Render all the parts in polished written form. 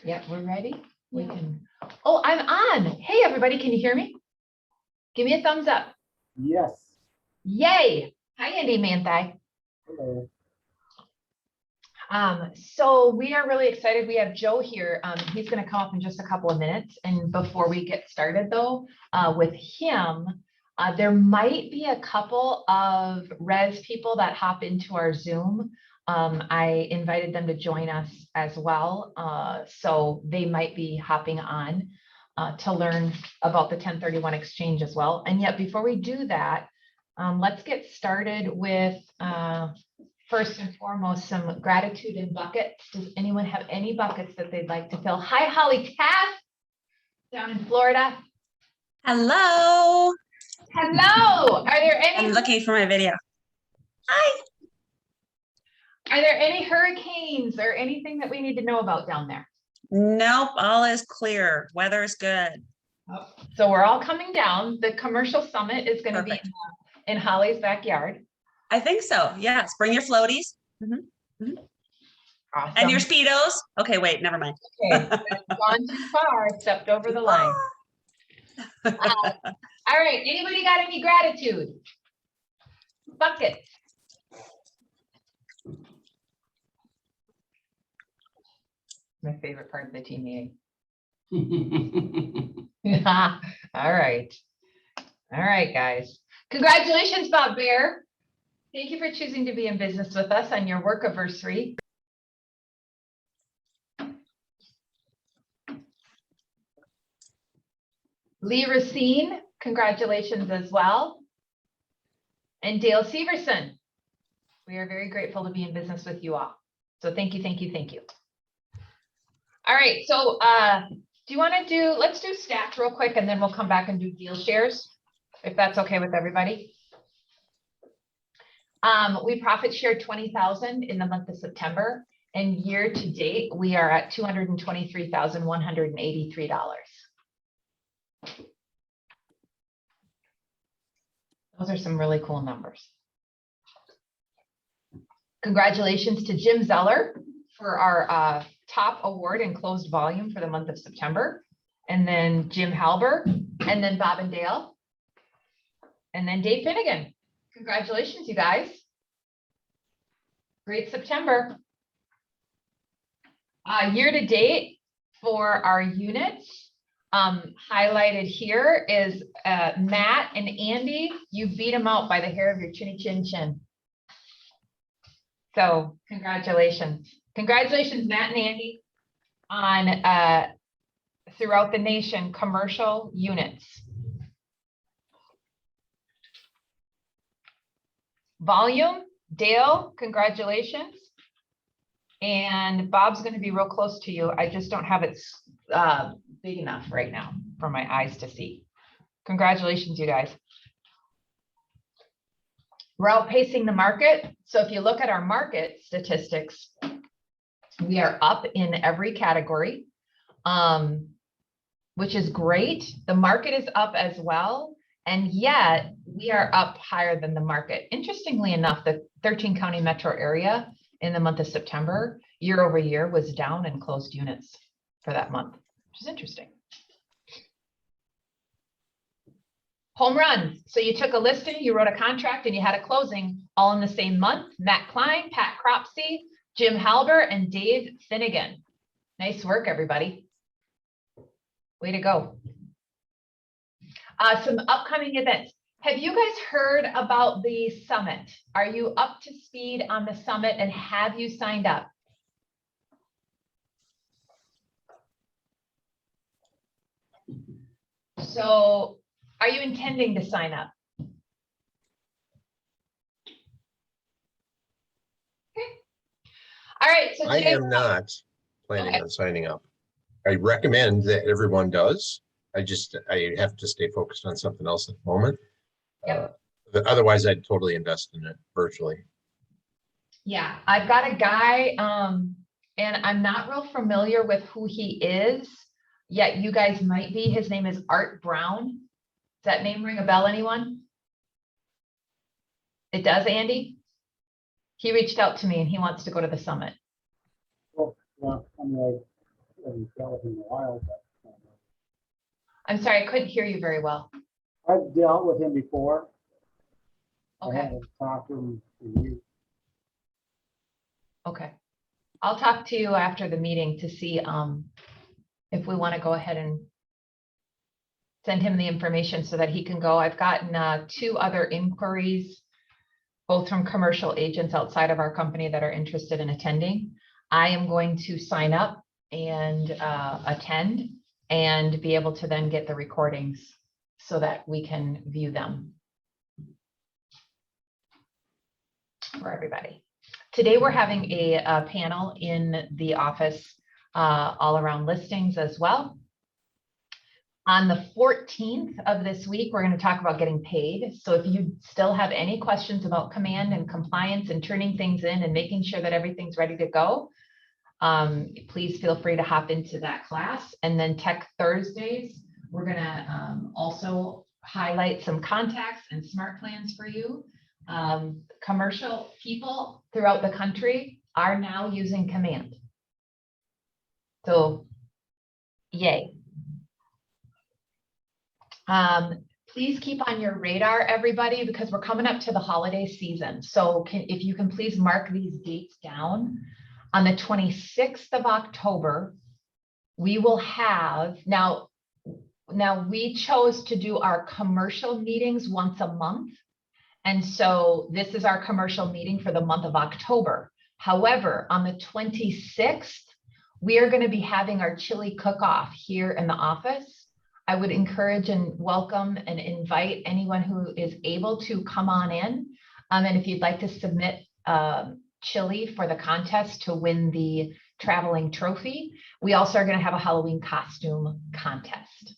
Yep, we're ready. We can. Oh, I'm on. Hey, everybody, can you hear me? Give me a thumbs up. Yes. Yay. Hi, Andy Manthai. Hello. So we are really excited. We have Joe here. He's going to come up in just a couple of minutes. And before we get started, though, with him, there might be a couple of res people that hop into our Zoom. I invited them to join us as well. So they might be hopping on to learn about the 1031 exchange as well. And yet before we do that, let's get started with first and foremost, some gratitude in buckets. Does anyone have any buckets that they'd like to fill? Hi, Holly Taff, down in Florida. Hello. Hello. Are there any? I'm looking for my video. Hi. Are there any hurricanes or anything that we need to know about down there? Nope, all is clear. Weather is good. Oh, so we're all coming down. The commercial summit is going to be in Holly's backyard. I think so. Yes. Bring your floaties. Awesome. And your Speedos. Okay, wait, never mind. Okay, gone too far, stepped over the line. All right, anybody got any gratitude? Buckets. My favorite part of the team meeting. All right. All right, guys. Congratulations, Bob Bear. Thank you for choosing to be in business with us on your work anniversary. Lee Racine, congratulations as well. And Dale Severson. We are very grateful to be in business with you all. So thank you, thank you, thank you. All right, so do you want to do, let's do stats real quick and then we'll come back and do deal shares, if that's okay with everybody. We profit shared 20,000 in the month of September, and year to date, we are at $223,183. Those are some really cool numbers. Congratulations to Jim Zeller for our top award in closed volume for the month of September. And then Jim Halber, and then Bob and Dale. And then Dave Finnegan. Congratulations, you guys. Great September. Year to date for our units, highlighted here is Matt and Andy. You beat them out by the hair of your chinny chin chin. So congratulations. Congratulations, Matt and Andy, on throughout the nation commercial units. Volume, Dale, congratulations. And Bob's going to be real close to you. I just don't have it big enough right now for my eyes to see. Congratulations, you guys. We're outpacing the market. So if you look at our market statistics, we are up in every category, which is great. The market is up as well. And yet we are up higher than the market. Interestingly enough, the 13 county metro area in the month of September, year over year, was down in closed units for that month, which is interesting. Home runs. So you took a listing, you wrote a contract, and you had a closing all in the same month. Matt Klein, Pat Cropsey, Jim Halber, and Dave Finnegan. Nice work, everybody. Way to go. Some upcoming events. Have you guys heard about the summit? Are you up to speed on the summit and have you signed up? So are you intending to sign up? Okay. All right. So I am not planning on signing up. I recommend that everyone does. I have to stay focused on something else at the moment. Yep. Otherwise, I'd totally invest in it virtually. Yeah, I've got a guy, and I'm not real familiar with who he is, yet you guys might be. His name is Art Brown. Does that name ring a bell, anyone? It does, Andy? He reached out to me and he wants to go to the summit. Well, I'm like, haven't dealt with him in a while, but I'm sorry, I couldn't hear you very well. I've dealt with him before. I Okay, haven't talked to him in years. okay. I'll talk to you after the meeting to see if we want to go ahead and send him the information so that he can go. I've gotten 2 other inquiries, both from commercial agents outside of our company that are interested in attending. I am going to sign up and attend and be able to then get the recordings so that we can view them for everybody. Today, we're having a panel in the office all around listings as well. On the 14th of this week, we're going to talk about getting paid. So if you still have any questions about command and compliance and turning things in and making sure that everything's ready to go, please feel free to hop into that class. And then Tech Thursdays, we're going to also highlight some contacts and smart plans for you. Commercial people throughout the country are now using command. So, yay. Please keep on your radar, everybody, because we're coming up to the holiday season. So if you can please mark these dates down. On the 26th of October, we will have, now we chose to do our commercial meetings once a month. And so this is our commercial meeting for the month of October. However, on the 26th, we are going to be having our chili cook-off here in the office. I would encourage and welcome and invite anyone who is able to come on in. And if you'd like to submit chili for the contest to win the traveling trophy, we also are going to have a Halloween costume contest.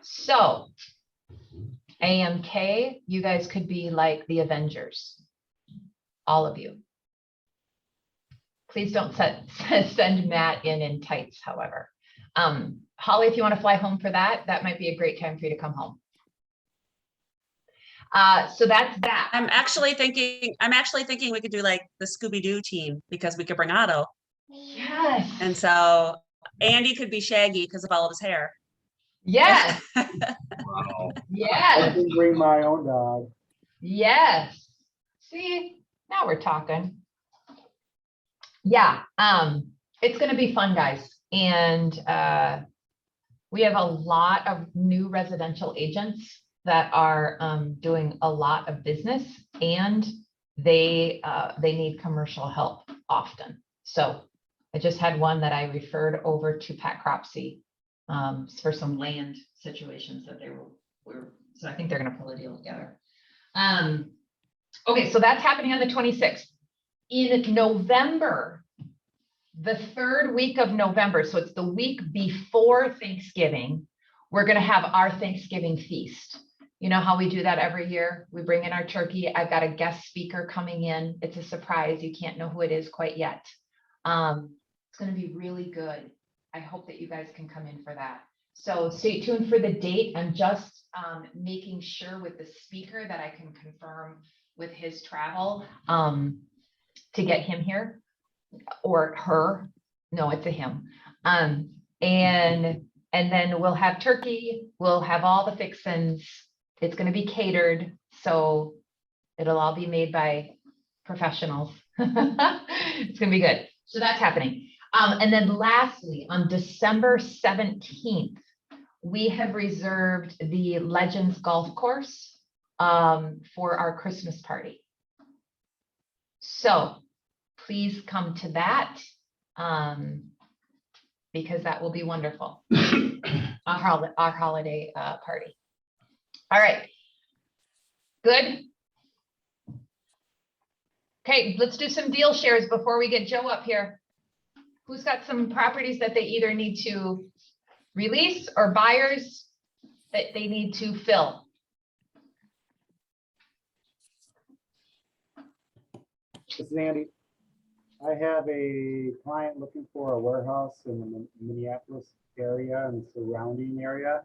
So AMK, you guys could be like the Avengers, all of you. Please don't send Matt in tights, however. Holly, if you want to fly home for that, that might be a great time for you to come home. So that's that. I'm actually thinking we could do like the Scooby-Doo team because we could bring Otto. Yes. And so Andy could be Shaggy because of all of his hair. Yes. Wow. I Yes. can bring my own dog. Yes. See, now we're talking. Yeah, it's gonna be fun, guys. And we have a lot of new residential agents that are doing a lot of business, and they need commercial help often. So I just had one that I referred over to Pat Cropsey for some land situations that they were, so I think they're gonna pull a deal together. Okay, so that's happening on the 26th. In November, the 3rd week of November, so it's the week before Thanksgiving, we're gonna have our Thanksgiving feast. You know how we do that every year? We bring in our turkey. I've got a guest speaker coming in. It's a surprise. You can't know who it is quite yet. It's gonna be really good. I hope that you guys can come in for that. So stay tuned for the date. I'm just making sure with the speaker that I can confirm with his travel to get him here or her. No, it's a him. And then we'll have turkey. We'll have all the fixins. It's going to be catered. So it'll all be made by professionals. It's going to be good. So that's happening. And then lastly, on December 17th, we have reserved the Legends Golf Course for our Christmas party. So please come to that because that will be wonderful. Our holiday party. All right. Good. Okay, let's do some deal shares before we get Joe up here. Who's got some properties that they either need to release or buyers that they need to fill? This is Andy. I have a client looking for a warehouse in the Minneapolis area and surrounding area.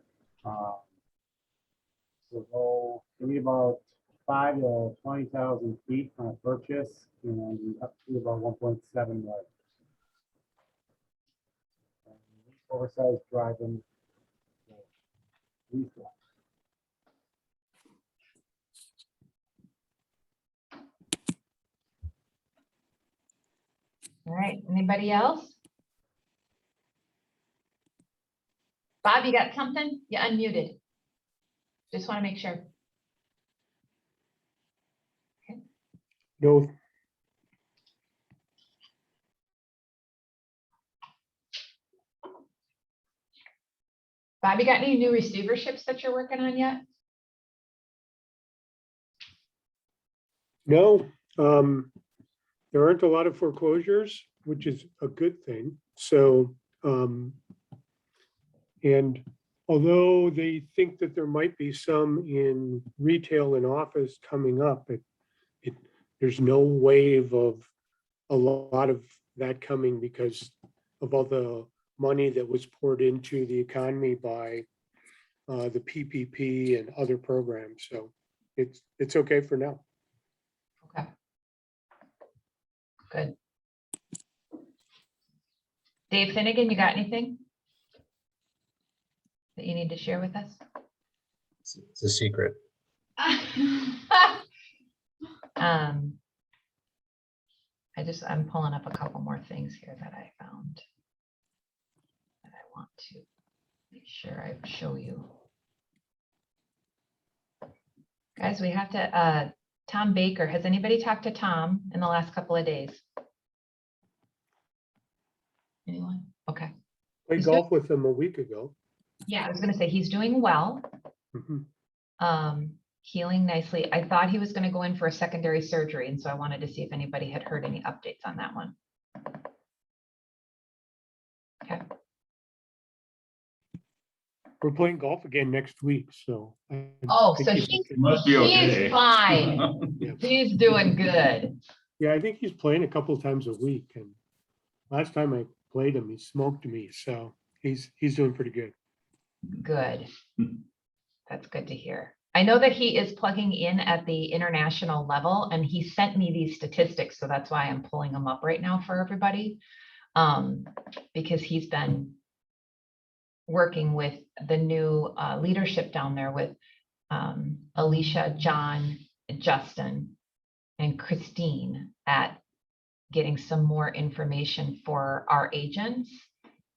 So we need about 5,000 to 20,000 feet on a purchase and up to about 1.7 million. oversized driving. Leaf wrap. All right, anybody else? Bob, you got something? You unmuted. Just want to make sure. No, Bob, you got any new receiverships that you're working on yet? no, there aren't a lot of foreclosures, which is a good thing. So, and although they think that there might be some in retail and office coming up, there's no wave of a lot of that coming because of all the money that was poured into the economy by the PPP and other programs. So it's okay for now. Okay. Good. Dave Finnegan, you got anything that you need to share with us? It's a secret. I'm pulling up a couple more things here that I found that I want to make sure I show you. Guys, we have to, Tom Baker, has anybody talked to Tom in the last couple of days? Anyone? Okay. Played He's golf with them a week ago. Yeah, I was gonna say he's doing well. Mhm. Healing nicely. I thought he was gonna go in for a secondary surgery, and so I wanted to see if anybody had heard any updates on that one. Okay, We're playing golf again next week, so. I Oh, think so he's he- okay. Must be okay. he's fine. Yeah. He's doing good. Yeah, I think he's playing a couple of times a week, and last time I played him, he smoked me, so he's doing pretty good. Good. That's good to hear. I know that he is plugging in at the international level, and he sent me these statistics, so that's why I'm pulling them up right now for everybody. Because he's been working with the new leadership down there with Alicia, John, Justin, and Christine at getting some more information for our agents.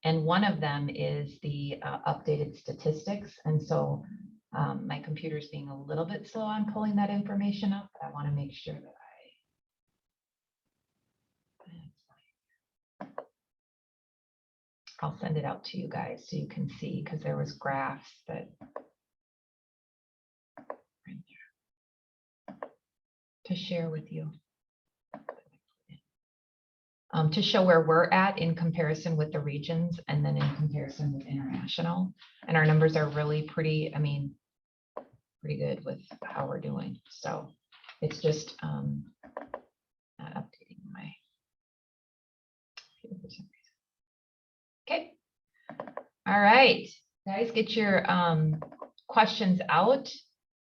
And one of them is the updated statistics. And so my computer's being a little bit slow on pulling that information up, but I want to make sure that I'll send it out to you guys so you can see, because there was graphs that to share with you. To show where we're at in comparison with the regions and then in comparison with international. And our numbers are really pretty, I mean, pretty good with how we're doing. So it's just not updating my. Okay. All right, guys, get your questions out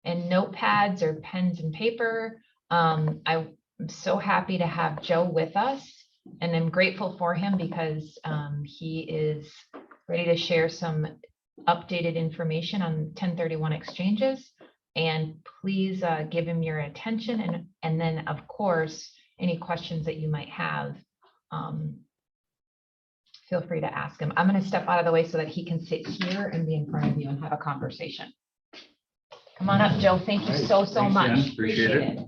and notepads or pens and paper. I'm so happy to have Joe with us. And I'm grateful for him because he is ready to share some updated information on 1031 exchanges. And please give him your attention. And then, of course, any questions that you might have, feel free to ask him. I'm going to step out of the way so that he can sit here and be in front of you and have a conversation. Come on up, Joe. Thank you so Thanks, much. Jen. Appreciate it.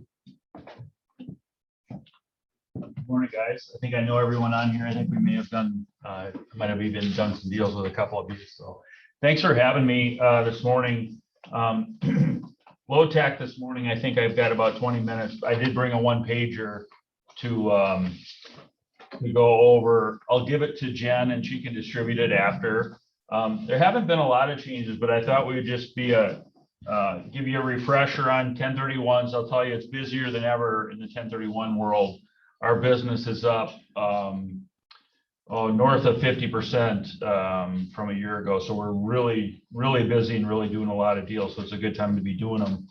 Morning, guys. I think I know everyone on here. I think we may have done, might have even done some deals with a couple of you. So thanks for having me this morning. Low Tech this morning, I think I've got about 20 minutes. I did bring a one pager to go over. I'll give it to Jen and she can distribute it after. There haven't been a lot of changes, but I thought we would just be give you a refresher on 1031s. I'll tell you, it's busier than ever in the 1031 world. Our business is up north of 50% from a year ago. So we're really, really busy and really doing a lot of deals. So it's a good time to be doing them.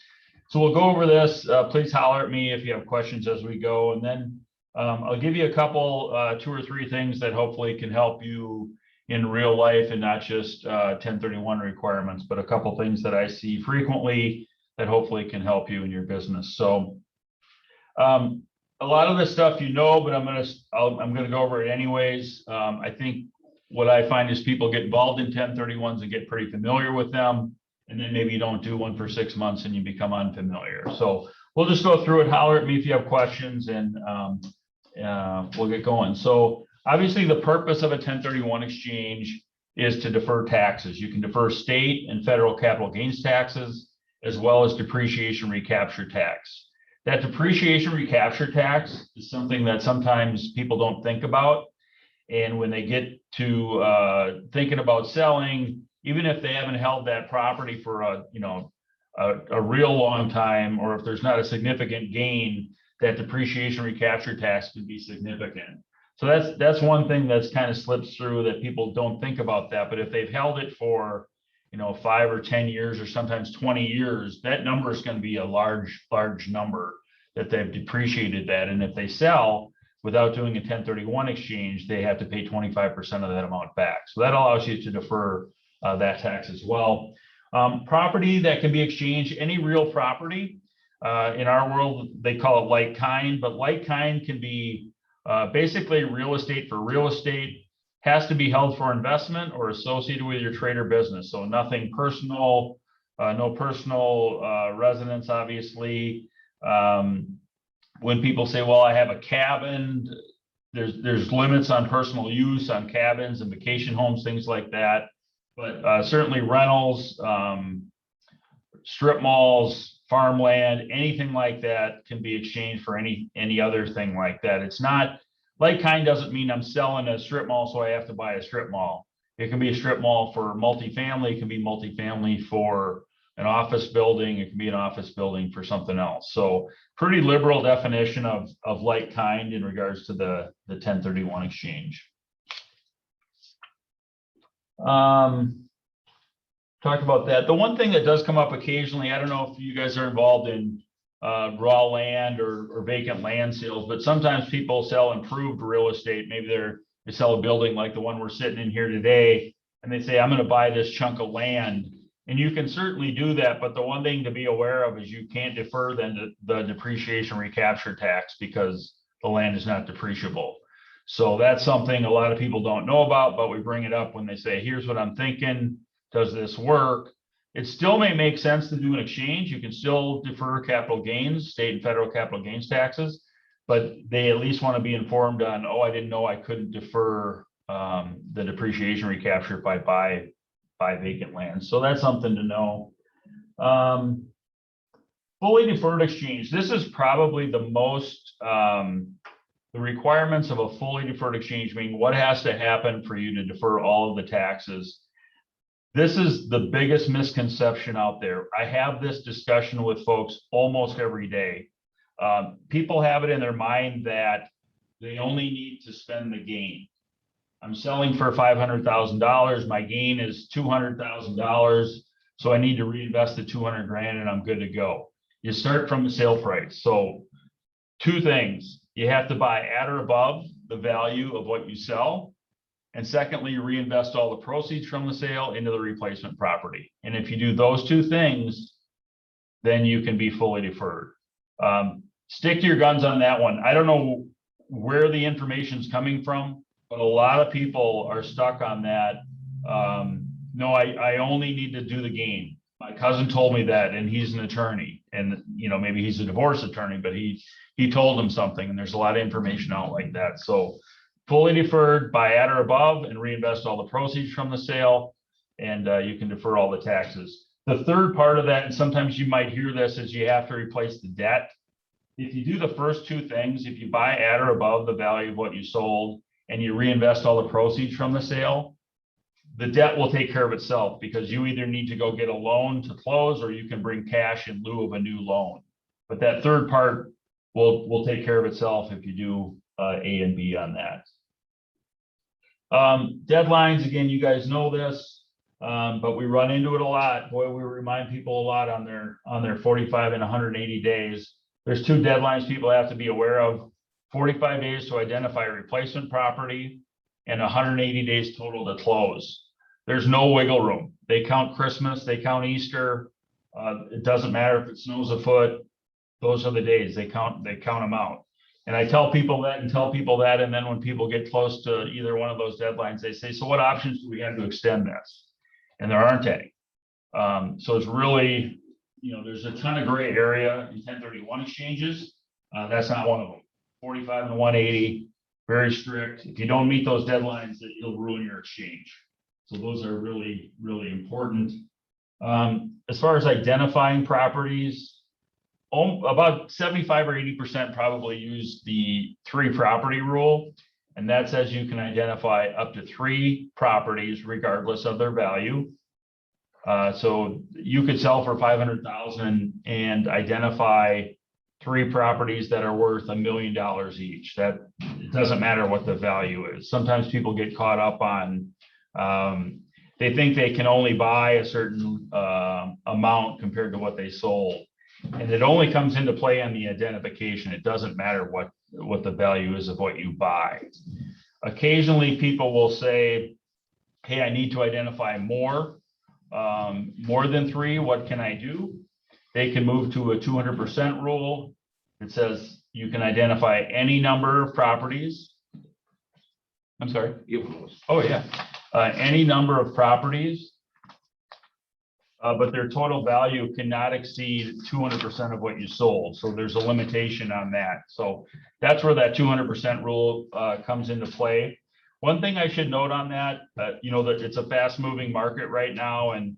So we'll go over this. Please holler at me if you have questions as we go. And then I'll give you a couple, 2 or 3 things that hopefully can help you in real life and not just 1031 requirements, but a couple things that I see frequently that hopefully can help you in your business. So a lot of this stuff you know, but I'm gonna go over it anyways. I think what I find is people get involved in 1031s and get pretty familiar with them, and then maybe you don't do one for 6 months and you become unfamiliar. So we'll just go through it. Holler at me if you have questions, and we'll get going. So obviously, the purpose of a 1031 exchange is to defer taxes. You can defer state and federal capital gains taxes, as well as depreciation recapture tax. That depreciation recapture tax is something that sometimes people don't think about. And when they get to thinking about selling, even if they haven't held that property for a real long time, or if there's not a significant gain, that depreciation recapture tax could be significant. So that's one thing that's kind of slips through, that people don't think about that. But if they've held it for 5 or 10 years, or sometimes 20 years, that number is going to be a large number that they've depreciated that. And if they sell without doing a 1031 exchange, they have to pay 25% of that amount back. So that allows you to defer that tax as well. Property that can be exchanged, any real property. In our world, they call it like kind, but like kind can be basically real estate for real estate. Has to be held for investment or associated with your trade or business. So nothing personal, no personal residence, obviously. When people say, well, I have a cabin, there's limits on personal use on cabins and vacation homes, things like that. But certainly rentals, strip malls, farmland, anything like that can be exchanged for any other thing like that. It's not, like kind doesn't mean I'm selling a strip mall, so I have to buy a strip mall. It can be a strip mall for multifamily. It can be multifamily for an office building. It can be an office building for something else. So pretty liberal definition of like kind in regards to the 1031 exchange. Talk about that. The one thing that does come up occasionally, I don't know if you guys are involved in raw land or vacant land sales, but sometimes people sell improved real estate. Maybe they sell a building like the one we're sitting in here today, and they say, I'm going to buy this chunk of land. And you can certainly do that, but the one thing to be aware of is you can't defer then the depreciation recapture tax, because the land is not depreciable. So that's something a lot of people don't know about, but we bring it up when they say, here's what I'm thinking. Does this work? It still may make sense to do an exchange. You can still defer capital gains, state and federal capital gains taxes, but they at least want to be informed on, oh, I didn't know I couldn't defer the depreciation recapture if I buy vacant land. So that's something to know. Fully deferred exchange. This is probably the most, the requirements of a fully deferred exchange mean what has to happen for you to defer all of the taxes. This is the biggest misconception out there. I have this discussion with folks almost every day. People have it in their mind that they only need to spend the gain. I'm selling for $500,000. My gain is $200,000. So I need to reinvest the 200 grand and I'm good to go. You start from the sale price. So two things, you have to buy at or above the value of what you sell. And secondly, you reinvest all the proceeds from the sale into the replacement property. And if you do those two things, then you can be fully deferred. Stick to your guns on that one. I don't know where the information's coming from, but a lot of people are stuck on that. No, I only need to do the gain. My cousin told me that, and he's an attorney, and maybe he's a divorce attorney, but he told him something, and there's a lot of information out like that. So fully deferred, buy at or above, and reinvest all the proceeds from the sale, and you can defer all the taxes. The third part of that, and sometimes you might hear this, is you have to replace the debt. If you do the first two things, if you buy at or above the value of what you sold, and you reinvest all the proceeds from the sale, the debt will take care of itself, because you either need to go get a loan to close, or you can bring cash in lieu of a new loan. But that third part will take care of itself if you do A and B on that. Deadlines, again, you guys know this, but we run into it a lot. Boy, we remind people a lot on their 45 and 180 days. There's two deadlines people have to be aware of. 45 days to identify a replacement property, and 180 days total to close. There's no wiggle room. They count Christmas, they count Easter. It doesn't matter if it snows a foot. Those are the days they count them out. And I tell people that and tell people that. And then when people get close to either one of those deadlines, they say, so what options do we have to extend this? And there aren't any. So it's really, there's a ton of gray area in 1031 exchanges. That's not one of them. 45 and 180, very strict. If you don't meet those deadlines, it'll ruin your exchange. So those are really, really important. As far as identifying properties, about 75 or 80% probably use the 3 property rule. And that says you can identify up to 3 properties regardless of their value. So you could sell for 500,000 and identify 3 properties that are worth $1 million each. That it doesn't matter what the value is. Sometimes people get caught up on, they think they can only buy a certain amount compared to what they sold. And it only comes into play on the identification. It doesn't matter what the value is of what you buy. Occasionally people will say, hey, I need to identify more than 3. What can I do? They can move to a 200% rule. It says you can identify any number of properties. I'm sorry. Oh, yeah. Any number of properties, but their total value cannot exceed 200% of what you sold. So there's a limitation on that. So that's where that 200% rule comes into play. One thing I should note on that, that it's a fast moving market right now, and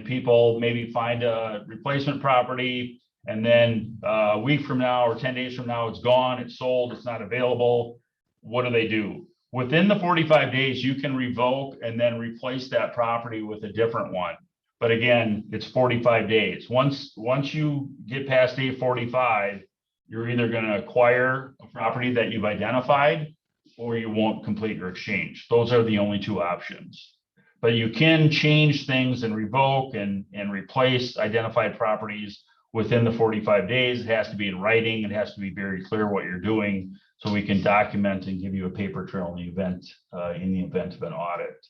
people maybe find a replacement property, and then a week from now or 10 days from now, it's gone, it's sold, it's not available. What do? Within the 45 days, you can revoke and then replace that property with a different one. But again, it's 45 days. Once you get past day 45, you're either going to acquire a property that you've identified, or you won't complete your exchange. Those are the only 2 options. But you can change things and revoke and replace identified properties within the 45 days. It has to be in writing. It has to be very clear what you're doing, so we can document and give you a paper trail in the event of an audit.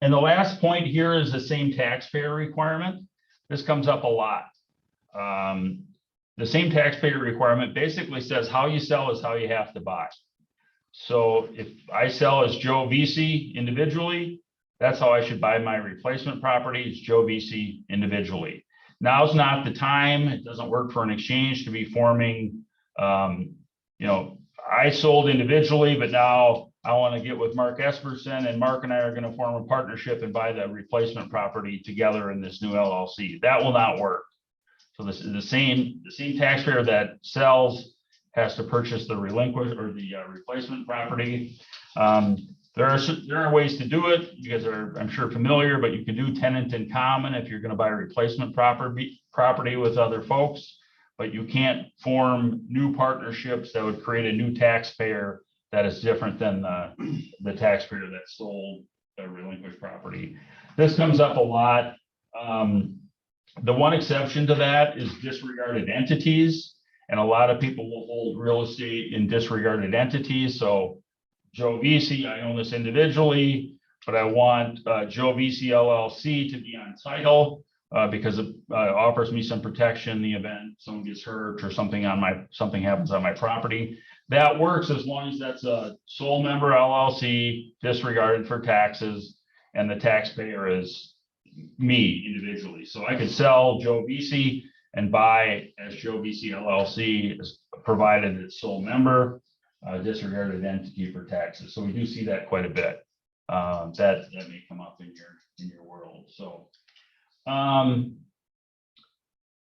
And the last point here is the same taxpayer requirement. This comes up a lot. The same taxpayer requirement basically says how you sell is how you have to buy. So if I sell as Joe VC individually, that's how I should buy my replacement property, is Joe VC individually. Now's not the time. It doesn't work for an exchange to be forming, I sold individually, but now I want to get with Mark Esperson, and Mark and I are going to form a partnership and buy the replacement property together in this new LLC. That will not work. So this is the same taxpayer that sells has to purchase the relinquish or the replacement property. There are ways to do it. You guys are, I'm sure, familiar, but you can do tenant in common if you're going to buy replacement property with other folks, but you can't form new partnerships that would create a new taxpayer that is different than the taxpayer that sold the relinquished property. This comes up a lot. The one exception to that is disregarded entities, and a lot of people will hold real estate in disregarded entities. So Joe VC, I own this individually, but I want Joe VC LLC to be on title because it offers me some protection in the event someone gets hurt or something happens on my property. That works as long as that's a sole member LLC, disregarded for taxes, and the taxpayer is me individually. So I could sell Joe VC and buy as Joe VC LLC, provided it's sole member, disregarded entity for taxes. So we do see that quite a bit. That may come up in your world. So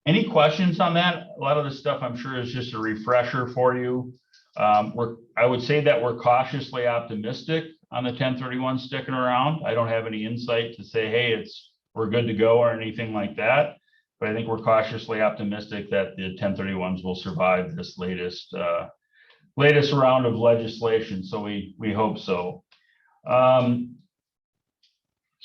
any questions on that? A lot of the stuff I'm sure is just a refresher for you. I would say that we're cautiously optimistic on the 1031 sticking around. I don't have any insight to say, hey, we're good to go or anything like that. But I think we're cautiously optimistic that the 1031s will survive this latest round of legislation. So we hope so. So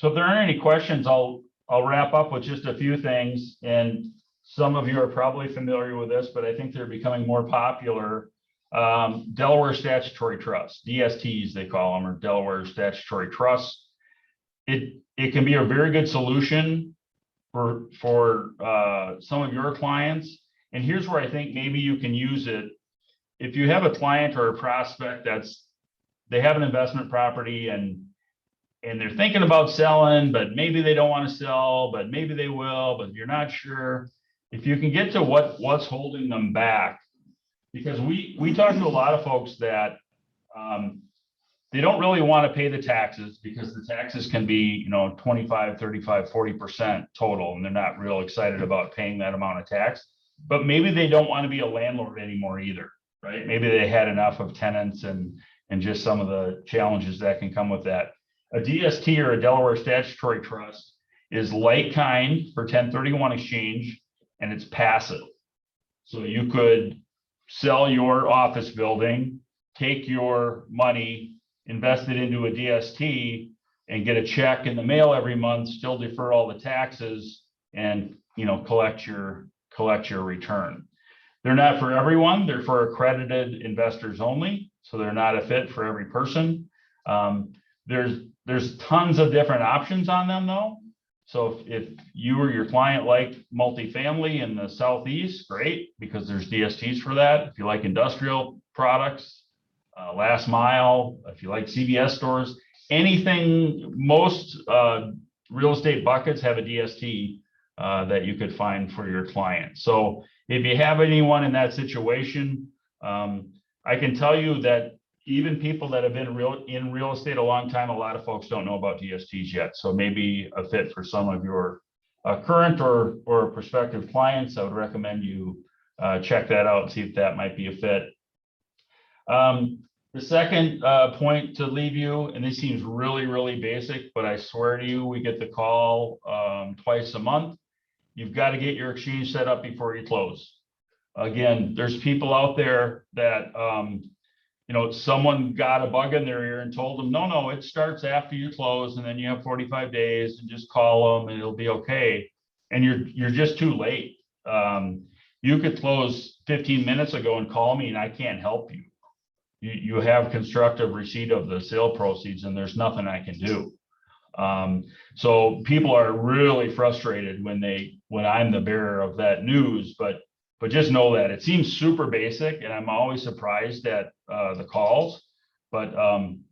if there aren't any questions, I'll wrap up with just a few things. And some of you are probably familiar with this, but I think they're becoming more popular. Delaware Statutory Trust, DSTs they call them, or Delaware Statutory Trust. It can be a very good solution for some of your clients. And here's where I think maybe you can use it. If you have a client or a prospect they have an investment property and they're thinking about selling, but maybe they don't want to sell, but maybe they will, but you're not sure. If you can get to what's holding them back, because we talk to a lot of folks that they don't really want to pay the taxes because the taxes can be, 25, 35, 40% total, and they're not real excited about paying that amount of tax. But maybe they don't want to be a landlord anymore either, right? Maybe they had enough of tenants and just some of the challenges that can come with that. A DST or a Delaware Statutory Trust is like kind for 1031 exchange, and it's passive. So you could sell your office building, take your money, invest it into a DST, and get a check in the mail every month, still defer all the taxes, and collect your return. They're not for everyone. They're for accredited investors only. So they're not a fit for every person. There's tons of different options on them though. So if you or your client like multifamily in the Southeast, great, because there's DSTs for that. If you like industrial products, last mile, if you like CVS stores, anything, most real estate buckets have a DST that you could find for your client. So if you have anyone in that situation, I can tell you that even people that have been in real estate a long time, a lot of folks don't know about DSTs yet. So maybe a fit for some of your current or prospective clients. I would recommend you check that out and see if that might be a fit. The second point to leave you, and this seems really, really basic, but I swear to you, we get the call twice a month. You've got to get your exchange set up before you close. Again, there's people out there that, someone got a bug in their ear and told them, no, it starts after you close, and then you have 45 days, and just call them and it'll be okay. And you're just too late. You could close 15 minutes ago and call me and I can't help you. You have constructive receipt of the sale proceeds and there's nothing I can do. So people are really frustrated when I'm the bearer of that news, but just know that it seems super basic, and I'm always surprised at the calls, but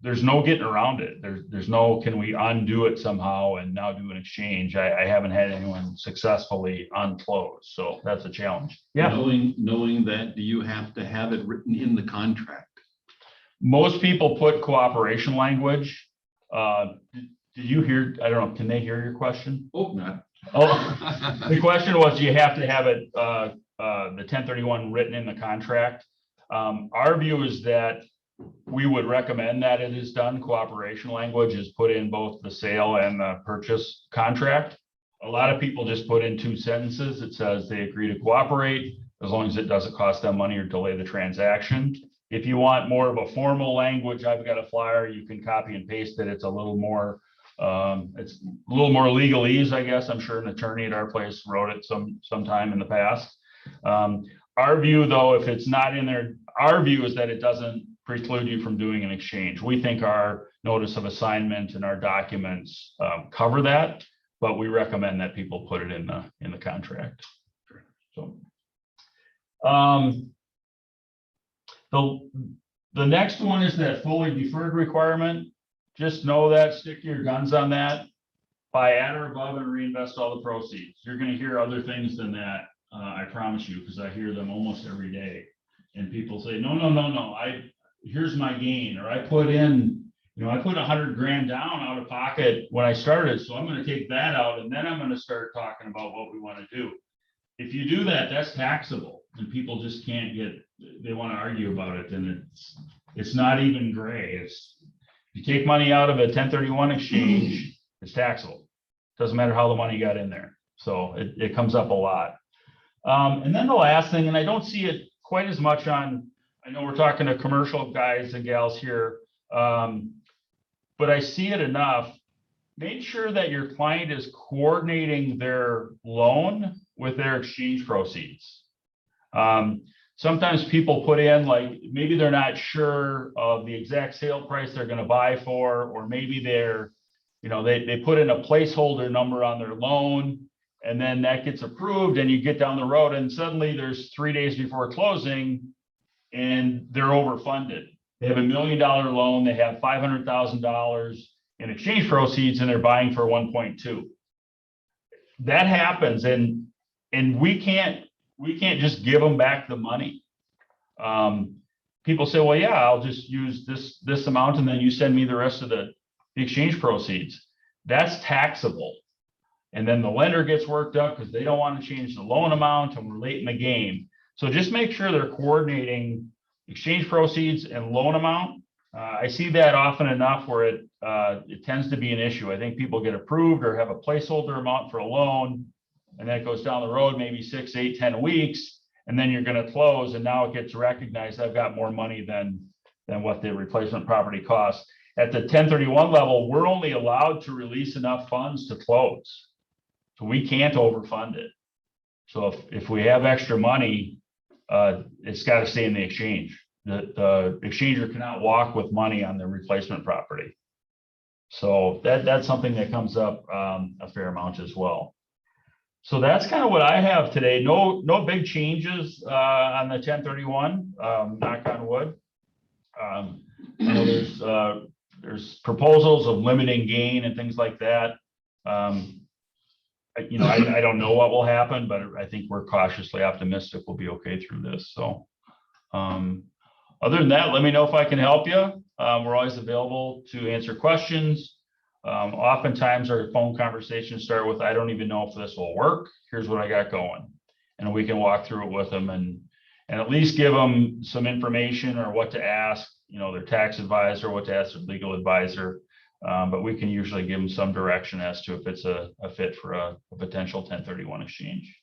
there's no getting around it. There's no, can we undo it somehow and now do an exchange? I haven't had anyone successfully unclose, so that's a challenge. Yeah. Knowing that, do you have to have it written in the contract? Most people put cooperation language. Did you hear? I don't know. Can they hear your question? Hope not. Oh, the question was, do you have to have it, the 1031 written in the contract? Our view is that we would recommend that it is done. Cooperation language is put in both the sale and the purchase contract. A lot of people just put in 2 sentences. It says they agree to cooperate as long as it doesn't cost them money or delay the transaction. If you want more of a formal language, I've got a flyer, you can copy and paste it. It's a little more legalese, I guess. I'm sure an attorney at our place wrote it sometime in the past. Our view, though, if it's not in there, our view is that it doesn't preclude you from doing an exchange. We think our notice of assignment and our documents cover that, but we recommend that people put it in the contract. So, the next one is that fully deferred requirement. Just know that, stick to your guns on that. Buy at or above and reinvest all the proceeds. You're going to hear other things than that, I promise you, because I hear them almost every day. And people say, no, here's my gain, or I put in, I put $100,000 down out of pocket when I started, so I'm going to take that out, and then I'm going to start talking about what we want to do. If you do that, that's taxable, and people just can't they want to argue about it, and it's not even gray. If you take money out of a 1031 exchange, it's taxable. Doesn't matter how the money got in there. So it comes up a lot. And then the last thing, and I don't see it quite as much on, I know we're talking to commercial guys and gals here, but I see it enough. Make sure that your client is coordinating their loan with their exchange proceeds. sometimes people put in like, maybe they're not sure of the exact sale price they're gonna buy for, or maybe they're, they put in a placeholder number on their loan, and then that gets approved, and you get down the road, and suddenly there's 3 days before closing, and they're overfunded. They have $1 million loan, they have $500,000 in exchange proceeds, and they're buying for 1.2. That happens, and we can't just give them back the money. People say, well, yeah, I'll just use this amount, and then you send me the rest of the exchange proceeds. That's taxable. And then the lender gets worked up because they don't want to change the loan amount, and we're late in the game. So just make sure they're coordinating exchange proceeds and loan amount. I see that often enough where it tends to be an issue. I think people get approved or have a placeholder amount for a loan, and then it goes down the road, maybe 6, 8, 10 weeks, and then you're going to close, and now it gets recognized I've got more money than what the replacement property costs. At the 1031 level, we're only allowed to release enough funds to close. So we can't overfund it. So if we have extra money, it's got to stay in the exchange. The exchanger cannot walk with money on the replacement property. So that's something that comes up a fair amount as well. So that's kind of what I have today. No big changes on the 1031, knock on wood. There's proposals of limiting gain and things like that. I don't know what will happen, but I think we're cautiously optimistic we'll be okay through this. So other than that, let me know if I can help you. We're always available to answer questions. Oftentimes our phone conversations start with, I don't even know if this will work. Here's what I got going. And we can walk through it with them and at least give them some information or what to ask, their tax advisor, what to ask their legal advisor. But we can usually give them some direction as to if it's a fit for a potential 1031 exchange.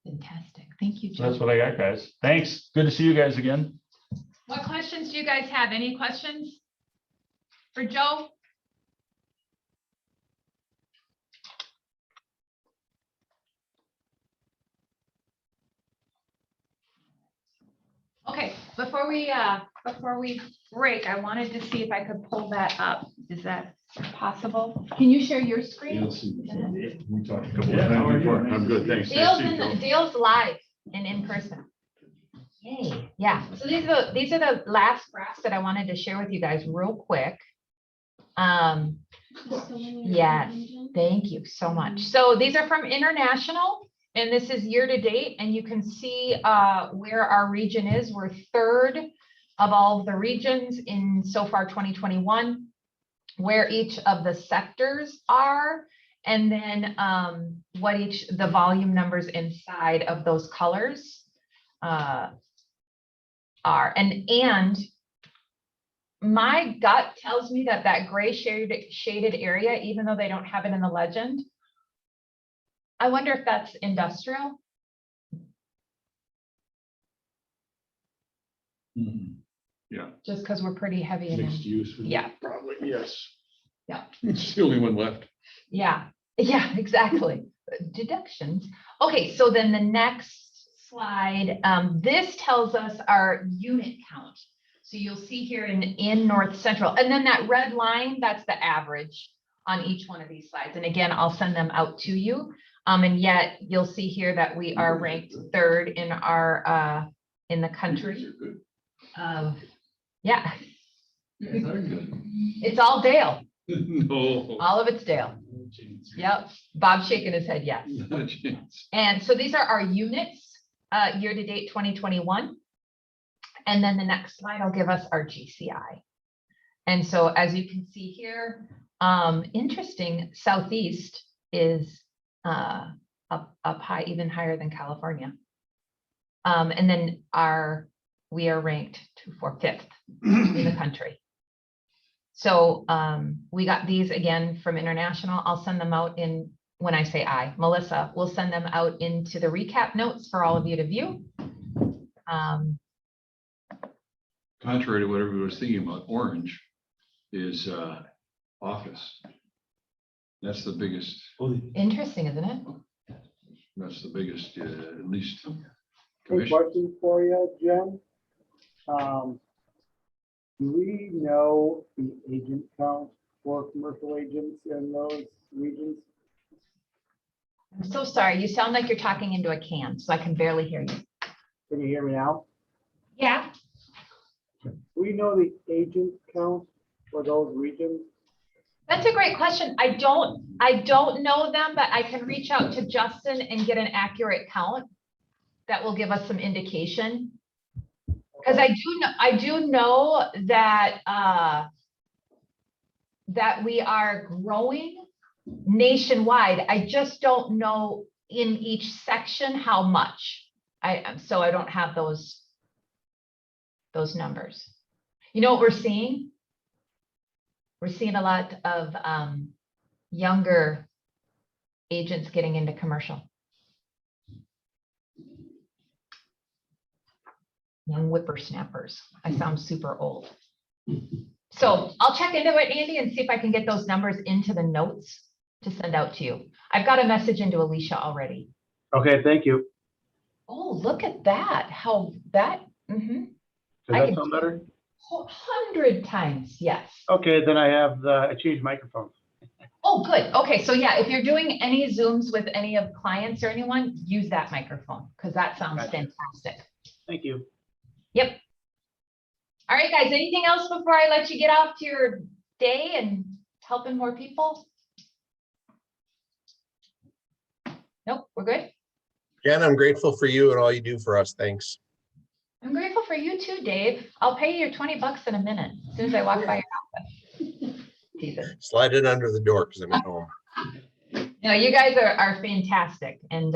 Fantastic. Thank you, So that's Joe. what I got, guys. Thanks. Good to see you guys again. What questions do you guys have? Any questions for Joe? Okay, before we break, I wanted to see if I could pull that up. Is that possible? Can you share your screen? We talked a couple of times before. I'm good, thanks. Dale's live and in person. Yay, yeah. So these are the last graphs that I wanted to share with you guys real quick. Yes, thank you so much. So these are from International, and this is year to date, and you can see where our region is. We're third of all of the regions in so far 2021, where each of the sectors are, and then what the volume numbers inside of those colors are. And my gut tells me that gray shaded area, even though they don't have it in the legend, I wonder if that's industrial. Yeah. Just because we're pretty heavy in. Mixed use. Yeah. Probably, yes. Yeah. It's the only one left. Yeah, exactly. Deductions. Okay, so then the next slide, this tells us our unit count. So you'll see here in North Central, and then that red line, that's the average on each one of these slides. And again, I'll send them out to you. And yet you'll see here that we are ranked third in our in the country. Yeah. It's all Dale. No. All of it's Dale. Yep. Bob's shaking his head, yes. Not a chance. And so these are our units, year to date 2021. And then the next slide will give us our GCI. And so as you can see here, interesting, Southeast is up high, even higher than California. And then we are ranked 5th in the country. So we got these again from International. I'll send them out when I say Melissa will send them out into the recap notes for all of you to view. Contrary to what everybody was thinking about, orange is office. That's the biggest. Interesting, isn't it? That's the biggest, at least. Quick commission. question for you, Jen. Do we know the agent count for commercial agents in those regions? I'm so sorry. You sound like you're talking into a can, so I can barely hear you. Can you hear me now? Yeah. Do we know the agent count for those regions? That's a great question. I don't know them, but I can reach out to Justin and get an accurate count. That will give us some indication. Because I do know that, that we are growing nationwide. I just don't know in each section how much. So I don't have those numbers. You know what we're seeing? We're seeing a lot of younger agents getting into commercial. Young whippersnappers. I sound super old. So I'll check into it, Andy, and see if I can get those numbers into the notes to send out to you. I've got a message into Alicia already. Okay, thank you. Oh, look at that. How that, Does I that can- sound better? 100 times, yes. Okay, then I changed microphones. Oh, good. Okay, so yeah, if you're doing any Zooms with any of clients or anyone, use that microphone because that sounds Gotcha. fantastic. Thank you. Yep. All right, guys, anything else before I let you get off to your day and helping more people? Nope, we're good. Jen, I'm grateful for you and all you do for us. Thanks. I'm grateful for you too, Dave. I'll pay you your 20 bucks in a minute, as soon as I walk by your office. Jesus. Slide it under the door because I'm at home. No, you guys are fantastic, and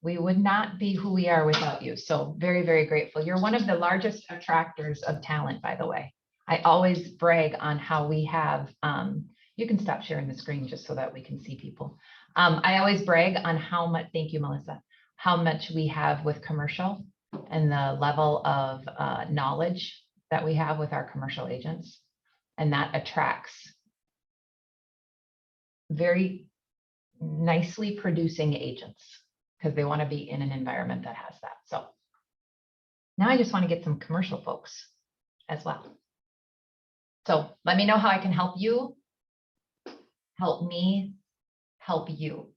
we would not be who we are without you. So very, very grateful. You're one of the largest attractors of talent, by the way. I always brag on how we have, you can stop sharing the screen just so that we can see people. I always brag on how much, thank you, Melissa, how much we have with commercial and the level of knowledge that we have with our commercial agents. And that attracts very nicely producing agents because they want to be in an environment that has that. So now I just want to get some commercial folks as well. So let me know how I can help you. Help me help you.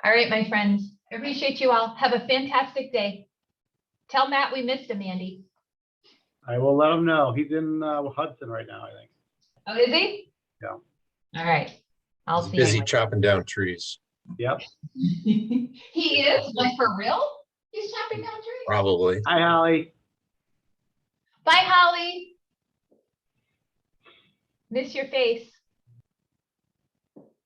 All right, my friends, I appreciate you all. Have a fantastic day. Tell Matt we missed him, Andy. I will let him know. He's in Hudson right now, I think. Oh, is he? Yeah. All right. I'll He's see busy you. chopping down trees, Yep. He is? Like for real? He's chopping down trees? probably. Hi, Holly. Bye, Holly. Miss your face.